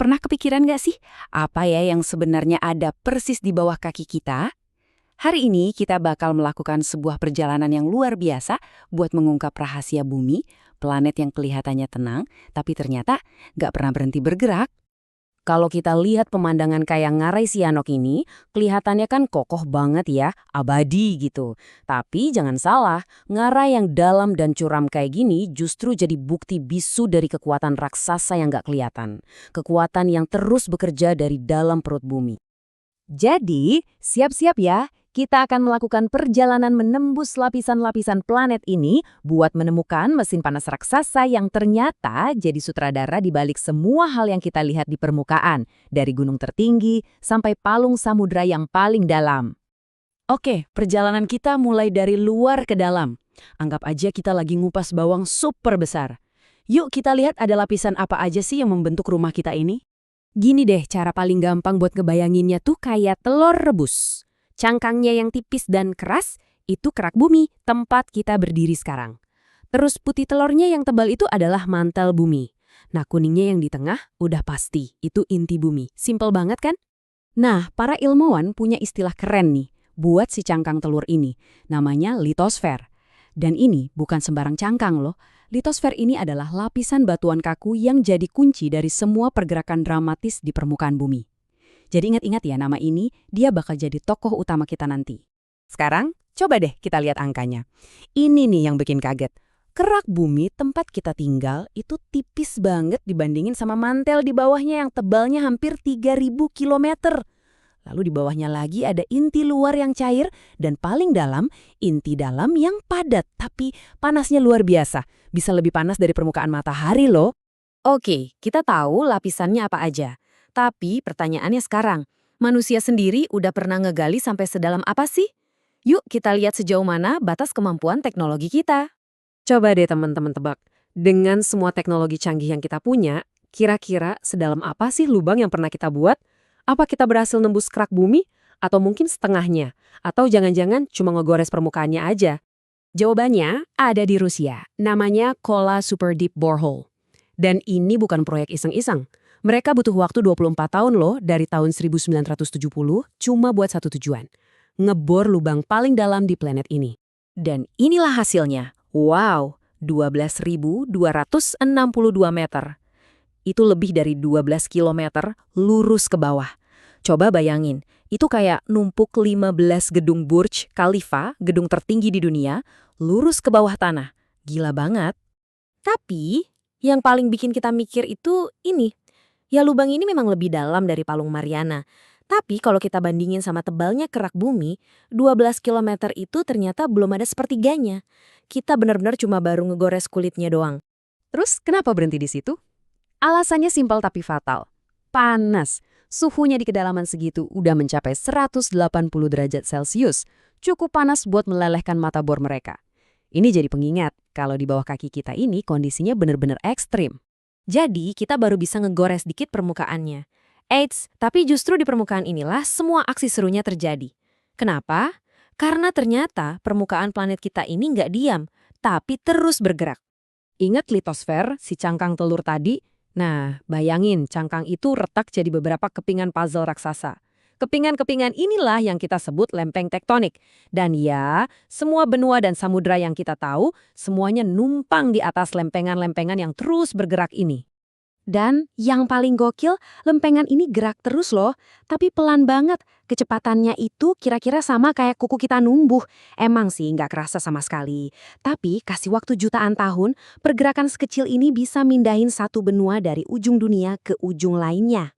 Pernah kepikiran nggak sih, apa ya yang sebenarnya ada persis di bawah kaki kita? Hari ini kita bakal melakukan sebuah perjalanan yang luar biasa buat mengungkap rahasia bumi, planet yang kelihatannya tenang, tapi ternyata nggak pernah berhenti bergerak. Kalau kita lihat pemandangan kayak Ngarai Sianok ini, kelihatannya kan kokoh banget ya, abadi gitu. Tapi jangan salah, Ngarai yang dalam dan curam kayak gini justru jadi bukti bisu dari kekuatan raksasa yang nggak kelihatan. Kekuatan yang terus bekerja dari dalam perut bumi. Jadi, siap-siap ya, kita akan melakukan perjalanan menembus lapisan-lapisan planet ini buat menemukan mesin panas raksasa yang ternyata jadi sutradara di balik semua hal yang kita lihat di permukaan, dari gunung tertinggi sampai palung samudra yang paling dalam. Oke, perjalanan kita mulai dari luar ke dalam. Anggap aja kita lagi ngupas bawang super besar. Yuk kita lihat ada lapisan apa aja sih yang membentuk rumah kita ini. Gini deh, cara paling gampang buat ngebayanginnya tuh kayak telur rebus. Cangkangnya yang tipis dan keras, itu kerak bumi, tempat kita berdiri sekarang. Terus putih telurnya yang tebal itu adalah mantel bumi. Nah, kuningnya yang di tengah udah pasti, itu inti bumi. Simpel banget kan? Nah, para ilmuwan punya istilah keren nih buat si cangkang telur ini. Namanya litosfer. Dan ini bukan sembarang cangkang loh. Litosfer ini adalah lapisan batuan kaku yang jadi kunci dari semua pergerakan dramatis di permukaan bumi. Jadi ingat-ingat ya, nama ini dia bakal jadi tokoh utama kita nanti. Sekarang, coba deh kita lihat angkanya. Ini nih yang bikin kaget. Kerak bumi tempat kita tinggal itu tipis banget dibandingin sama mantel di bawahnya yang tebalnya hampir 3.000 kilometer. Lalu di bawahnya lagi ada inti luar yang cair dan paling dalam, inti dalam yang padat tapi panasnya luar biasa. Bisa lebih panas dari permukaan matahari loh. Oke, kita tahu lapisannya apa aja. Tapi pertanyaannya sekarang, manusia sendiri udah pernah ngegali sampai sedalam apa sih? Yuk kita lihat sejauh mana batas kemampuan teknologi kita. Coba deh teman-teman tebak, dengan semua teknologi canggih yang kita punya, kira-kira sedalam apa sih lubang yang pernah kita buat? Apa kita berhasil nembus kerak bumi? Atau mungkin setengahnya? Atau jangan-jangan cuma ngegores permukaannya aja? Jawabannya ada di Rusia, namanya Kola Super Deep Borehole. Dan ini bukan proyek iseng-iseng. Mereka butuh waktu 24 tahun loh dari tahun 1970 cuma buat satu tujuan. Ngebor lubang paling dalam di planet ini. Dan inilah hasilnya. Wow, 12.262 meter. Itu lebih dari 12 kilometer lurus ke bawah. Coba bayangin, itu kayak numpuk 15 gedung Burj Khalifa, gedung tertinggi di dunia, lurus ke bawah tanah. Gila banget. Tapi, yang paling bikin kita mikir itu ini. Ya lubang ini memang lebih dalam dari Palung Mariana. Tapi kalau kita bandingin sama tebalnya kerak bumi, 12 kilometer itu ternyata belum ada sepertiganya. Kita benar-benar cuma baru ngegores kulitnya doang. Terus kenapa berhenti di situ? Alasannya simpel tapi fatal. Panas. Suhunya di kedalaman segitu udah mencapai 180 derajat Celcius. Cukup panas buat melelehkan mata bor mereka. Ini jadi pengingat kalau di bawah kaki kita ini kondisinya benar-benar ekstrim. Jadi kita baru bisa ngegores dikit permukaannya. Eits, tapi justru di permukaan inilah semua aksi serunya terjadi. Kenapa? Karena ternyata permukaan planet kita ini nggak diam, tapi terus bergerak. Ingat litosfer, si cangkang telur tadi? Nah, bayangin cangkang itu retak jadi beberapa kepingan puzzle raksasa. Kepingan-kepingan inilah yang kita sebut lempeng tektonik. Dan ya, semua benua dan samudra yang kita tahu, semuanya numpang di atas lempengan-lempengan yang terus bergerak ini. Dan yang paling gokil, lempengan ini gerak terus loh, tapi pelan banget. Kecepatannya itu kira-kira sama kayak kuku kita numbuh. Emang sih nggak kerasa sama sekali. Tapi kasih waktu jutaan tahun, pergerakan sekecil ini bisa mindahin satu benua dari ujung dunia ke ujung lainnya.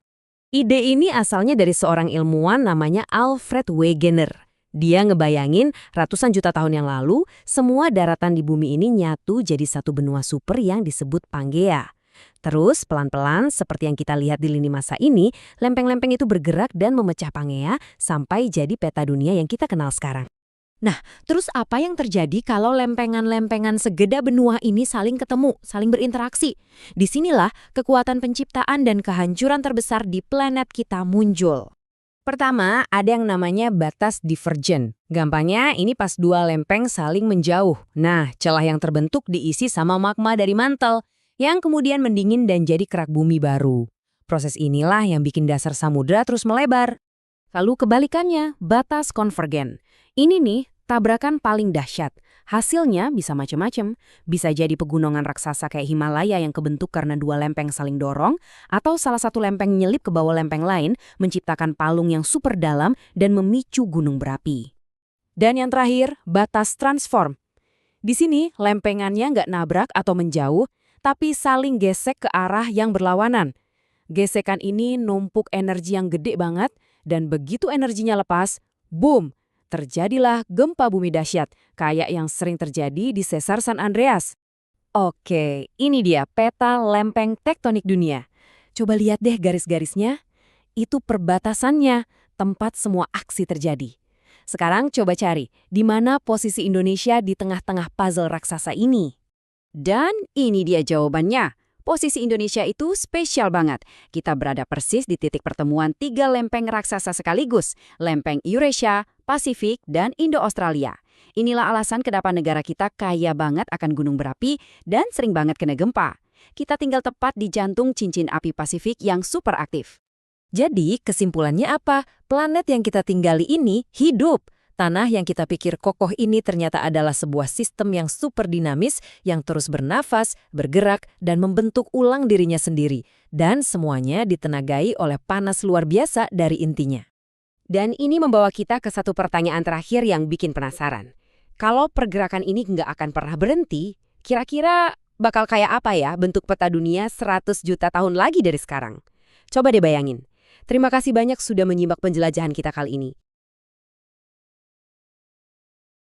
Ide ini asalnya dari seorang ilmuwan namanya Alfred Wegener. Dia ngebayangin ratusan juta tahun yang lalu, semua daratan di bumi ini nyatu jadi satu benua super yang disebut Pangea. Terus pelan-pelan seperti yang kita lihat di lini masa ini, lempeng-lempeng itu bergerak dan memecah Pangea sampai jadi peta dunia yang kita kenal sekarang. Nah, terus apa yang terjadi kalau lempengan-lempengan segeda benua ini saling ketemu, saling berinteraksi? Disinilah kekuatan penciptaan dan kehancuran terbesar di planet kita muncul. Pertama, ada yang namanya batas divergen. Gampangnya, ini pas dua lempeng saling menjauh. Nah, celah yang terbentuk diisi sama magma dari mantel, yang kemudian mendingin dan jadi kerak bumi baru. Proses inilah yang bikin dasar samudra terus melebar. Lalu kebalikannya, batas konvergen. Ini nih, tabrakan paling dahsyat. Hasilnya bisa macam-macam. Bisa jadi pegunungan raksasa kayak Himalaya yang kebentuk karena dua lempeng saling dorong, atau salah satu lempeng nyelip ke bawah lempeng lain, menciptakan palung yang super dalam dan memicu gunung berapi. Dan yang terakhir, batas transform. Di sini, lempengannya nggak nabrak atau menjauh, tapi saling gesek ke arah yang berlawanan. Gesekan ini numpuk energi yang gede banget, dan begitu energinya lepas, boom! Terjadilah gempa bumi dahsyat, kayak yang sering terjadi di Sesar San Andreas. Oke, ini dia peta lempeng tektonik dunia. Coba lihat deh garis-garisnya. Itu perbatasannya, tempat semua aksi terjadi. Sekarang coba cari, di mana posisi Indonesia di tengah-tengah puzzle raksasa ini? Dan ini dia jawabannya. Posisi Indonesia itu spesial banget. Kita berada persis di titik pertemuan tiga lempeng raksasa sekaligus, lempeng Eurasia, Pasifik, dan Indo-Australia. Inilah alasan kenapa negara kita kaya banget akan gunung berapi dan sering banget kena gempa. Kita tinggal tepat di jantung cincin api Pasifik yang super aktif. Jadi, kesimpulannya apa? Planet yang kita tinggali ini hidup. Tanah yang kita pikir kokoh ini ternyata adalah sebuah sistem yang super dinamis yang terus bernafas, bergerak, dan membentuk ulang dirinya sendiri. Dan semuanya ditenagai oleh panas luar biasa dari intinya. Dan ini membawa kita ke satu pertanyaan terakhir yang bikin penasaran. Kalau pergerakan ini nggak akan pernah berhenti, kira-kira bakal kayak apa ya bentuk peta dunia 100 juta tahun lagi dari sekarang? Coba deh bayangin. Terima kasih banyak sudah menyimak penjelajahan kita kali ini.